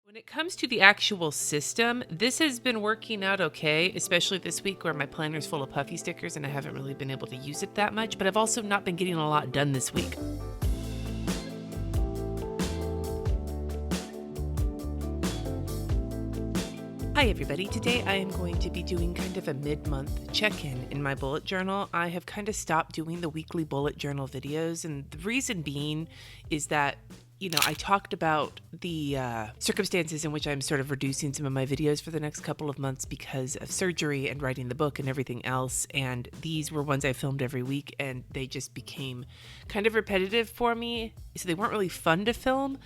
When it comes to the actual system, this has been working out okay, especially this week where my planner's full of puffy stickers and I haven't really been able to use it that much, but I've also not been getting a lot done this week. Hi everybody, today I am going to be doing kind of a mid-month check-in in my bullet journal. I have kind of stopped doing the weekly bullet journal videos, and the reason being is that I talked about the circumstances in which I'm sort of reducing some of my videos for the next couple of months because of surgery and writing the book and everything else. And these were ones I filmed every week, and they just became kind of repetitive for me. So they weren't really fun to film,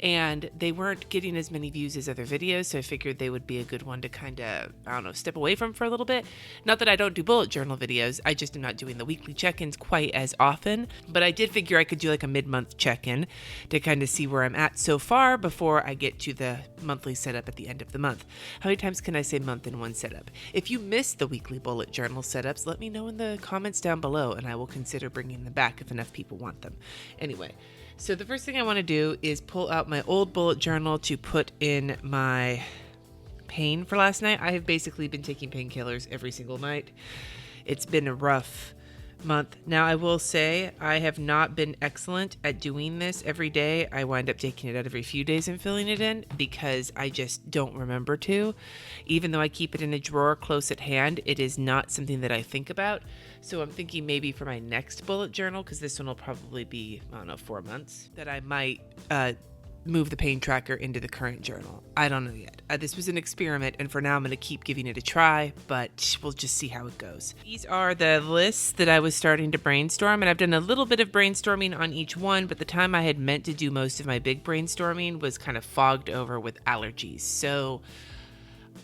and they weren't getting as many views as other videos. So I figured they would be a good one to kind of, step away from for a little bit. Not that I don't do bullet journal videos. I just am not doing the weekly check-ins quite as often. But I did figure I could do like a mid-month check-in to kind of see where I'm at so far before I get to the monthly setup at the end of the month. How many times can I say month in one setup? If you missed the weekly bullet journal setups, let me know in the comments down below and I will consider bringing them back if enough people want them. Anyway, so the first thing I want to do is pull out my old bullet journal to put in my pain for last night. I have basically been taking painkillers every single night. It's been a rough month. Now, I will say I have not been excellent at doing this every day. I wind up taking it out every few days and filling it in because I just don't remember to. Even though I keep it in a drawer close at hand, it is not something that I think about. So I'm thinking maybe for my next bullet journal, because this one will probably be, 4 months, that I might move the pain tracker into the current journal. I don't know yet. This was an experiment, and for now I'm going to keep giving it a try, but we'll just see how it goes. These are the lists that I was starting to brainstorm, and I've done a little bit of brainstorming on each one, but the time I had meant to do most of my big brainstorming was kind of fogged over with allergies. So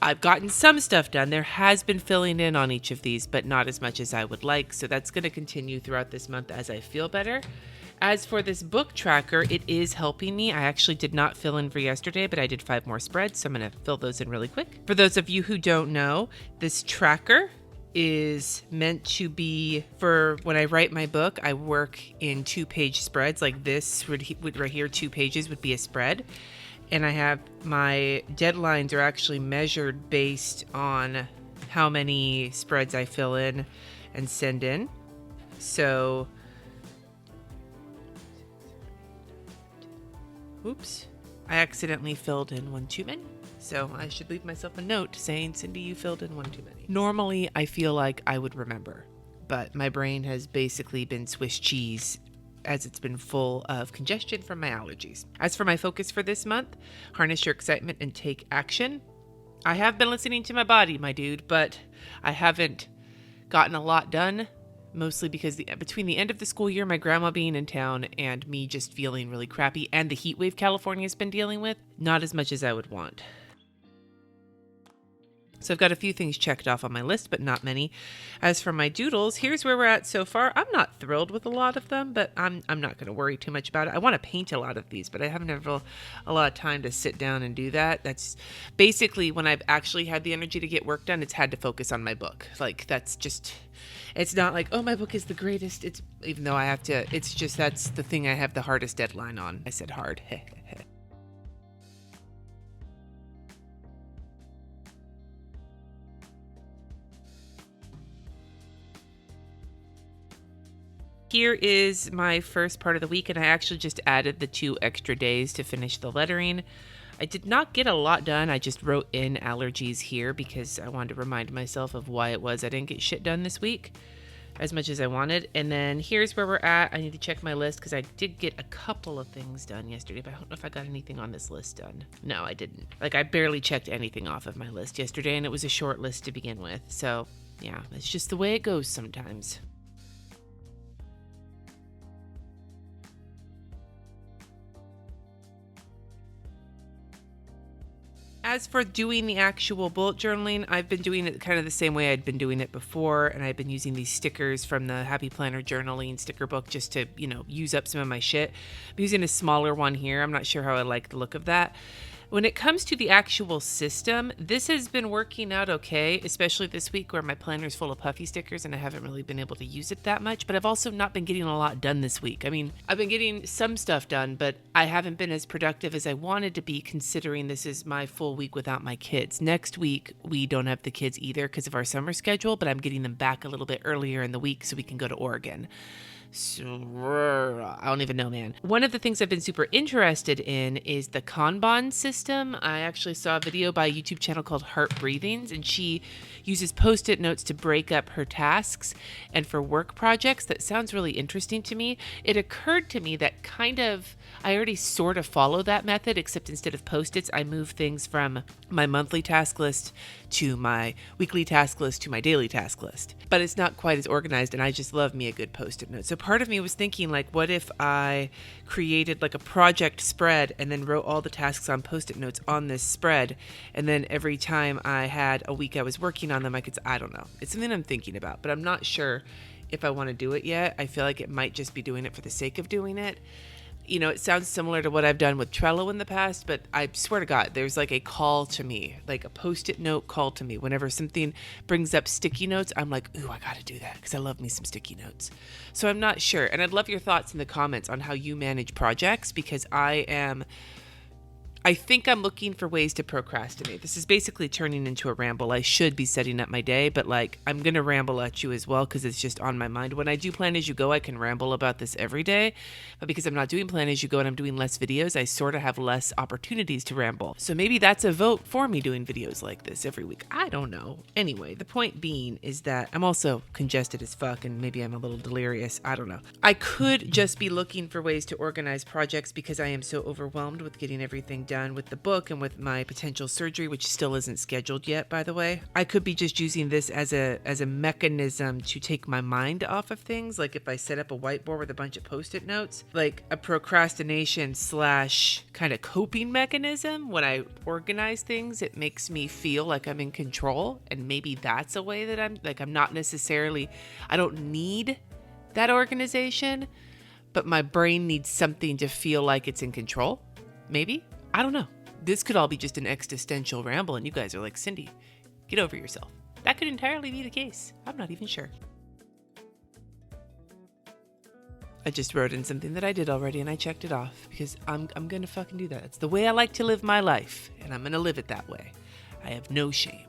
I've gotten some stuff done. There has been filling in on each of these, but not as much as I would like. So that's going to continue throughout this month as I feel better. As for this book tracker, it is helping me. I actually did not fill in for yesterday, but I did 5 more spreads, so I'm going to fill those in really quick. For those of you who don't know, this tracker is meant to be for when I write my book. I work in 2-page spreads like this. Right here, 2 pages would be a spread. And I have my deadlines are actually measured based on how many spreads I fill in and send in. So, oops, I accidentally filled in one too many. So I should leave myself a note saying, Cindy, you filled in one too many. Normally, I feel like I would remember, but my brain has basically been Swiss cheese as it's been full of congestion from my allergies. As for my focus for this month, harness your excitement and take action. I have been listening to my body, my dude, but I haven't gotten a lot done, mostly because between the end of the school year, my grandma being in town, and me just feeling really crappy, and the heat wave California's been dealing with, not as much as I would want. So I've got a few things checked off on my list, but not many. As for my doodles, here's where we're at so far. I'm not thrilled with a lot of them, but I'm not going to worry too much about it. I want to paint a lot of these, but I haven't had a lot of time to sit down and do that. That's basically when I've actually had the energy to get work done, it's had to focus on my book. Like, that's just, it's not like, oh, my book is the greatest. It's, even though I have to, it's just, that's the thing I have the hardest deadline on. I said hard. Here is my first part of the week, and I actually just added the 2 extra days to finish the lettering. I did not get a lot done. I just wrote in allergies here because I wanted to remind myself of why it was I didn't get shit done this week as much as I wanted. And then here's where we're at. I need to check my list because I did get a couple of things done yesterday, but I don't know if I got anything on this list done. No, I didn't. Like, I barely checked anything off of my list yesterday, and it was a short list to begin with. So, yeah, it's just the way it goes sometimes. As for doing the actual bullet journaling, I've been doing it kind of the same way I'd been doing it before, and I've been using these stickers from the Happy Planner Journaling sticker book just to, use up some of my shit. I'm using a smaller one here. I'm not sure how I like the look of that. When it comes to the actual system, this has been working out okay, especially this week where my planner's full of puffy stickers and I haven't really been able to use it that much, but I've also not been getting a lot done this week. I mean, I've been getting some stuff done, but I haven't been as productive as I wanted to be, considering this is my full week without my kids. Next week, we don't have the kids either because of our summer schedule, but I'm getting them back a little bit earlier in the week so we can go to Oregon. So, I don't even know, man. One of the things I've been super interested in is the Kanban system. I actually saw a video by a YouTube channel called Heart Breathings, and she uses Post-it notes to break up her tasks and for work projects. That sounds really interesting to me. It occurred to me that I already sort of follow that method, except instead of Post-its, I move things from my monthly task list to my weekly task list to my daily task list. But it's not quite as organized, and I just love me a good Post-it note. So part of me was thinking, like, what if I created like a project spread and then wrote all the tasks on Post-it notes on this spread, and then every time I had a week I was working on them, I don't know. It's something I'm thinking about, but I'm not sure if I want to do it yet. I feel like it might just be doing it for the sake of doing it. You know, it sounds similar to what I've done with Trello in the past, but I swear to God, there's like a call to me, like a Post-it note call to me. Whenever something brings up sticky notes, I'm like, ooh, I got to do that because I love me some sticky notes. So I'm not sure. And I'd love your thoughts in the comments on how you manage projects, because I think I'm looking for ways to procrastinate. This is basically turning into a ramble. I should be setting up my day, but like, I'm going to ramble at you as well because it's just on my mind. When I do Plan As You Go, I can ramble about this every day, but because I'm not doing Plan As You Go and I'm doing less videos, I sort of have less opportunities to ramble. So maybe that's a vote for me doing videos like this every week. I don't know. Anyway, the point being is that I'm also congested as fuck, and maybe I'm a little delirious. I don't know. I could just be looking for ways to organize projects because I am so overwhelmed with getting everything done with the book and with my potential surgery, which still isn't scheduled yet, by the way. I could be just using this as a mechanism to take my mind off of things. Like if I set up a whiteboard with a bunch of Post-it notes, like a procrastination / kind of coping mechanism. When I organize things, it makes me feel like I'm in control, and maybe that's a way that I'm not necessarily, I don't need that organization, but my brain needs something to feel like it's in control. Maybe. I don't know. This could all be just an existential ramble, and you guys are like, Cindy, get over yourself. That could entirely be the case. I'm not even sure. I just wrote in something that I did already, and I checked it off because I'm going to fucking do that. It's the way I like to live my life, and I'm going to live it that way. I have no shame.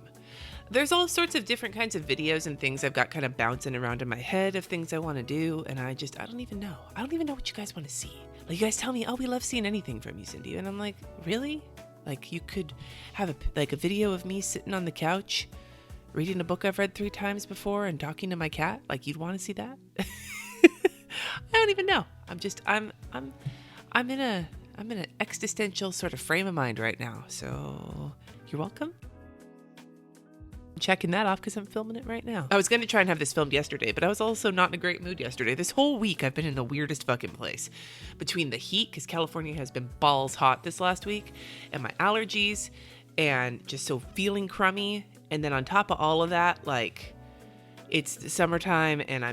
There's all sorts of different kinds of videos and things I've got kind of bouncing around in my head of things I want to do, and I don't even know. I don't even know what you guys want to see. Like, you guys tell me, oh, we love seeing anything from you, Cindy. And I'm like, really? Like, you could have a video of me sitting on the couch, reading a book I've read 3 times before and talking to my cat? Like, you'd want to see that? I don't even know. I'm in an existential sort of frame of mind right now. So you're welcome. I'm checking that off because I'm filming it right now. I was going to try and have this filmed yesterday, but I was also not in a great mood yesterday. This whole week I've been in the weirdest fucking place. Between the heat, because California has been balls hot this last week, and my allergies, and just so feeling crummy. And then on top of all of that, like, it's the summertime, and I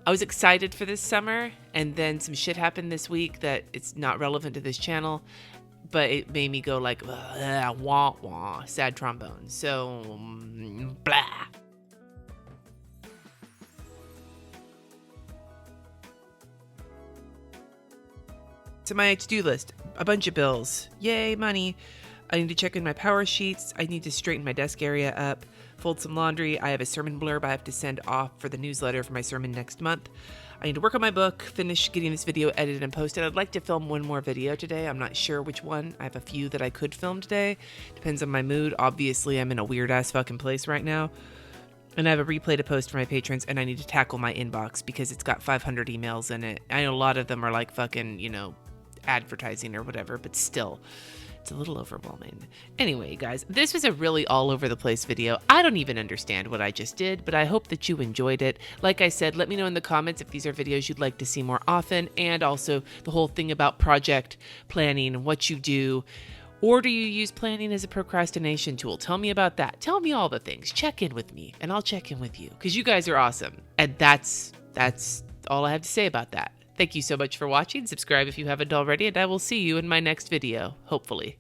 was excited for this summer, and then some shit happened this week that it's not relevant to this channel, but it made me go like, wah, wah, sad trombone. So, blah. So my to-do list, a bunch of bills. Yay, money. I need to check in my power sheets. I need to straighten my desk area up, fold some laundry. I have a sermon blurb I have to send off for the newsletter for my sermon next month. I need to work on my book, finish getting this video edited and posted. I'd like to film one more video today. I'm not sure which one. I have a few that I could film today. Depends on my mood. Obviously, I'm in a weird-ass fucking place right now. And I have a replay to post for my patrons, and I need to tackle my inbox because it's got 500 emails in it. I know a lot of them are like fucking, advertising or whatever, but still. It's a little overwhelming. Anyway, guys, this was a really all over the place video. I don't even understand what I just did, but I hope that you enjoyed it. Like I said, let me know in the comments if these are videos you'd like to see more often, and also the whole thing about project planning and what you do. Or do you use planning as a procrastination tool? Tell me about that. Tell me all the things. Check in with me, and I'll check in with you, because you guys are awesome. And that's all I have to say about that. Thank you so much for watching. Subscribe if you haven't already, and I will see you in my next video, hopefully.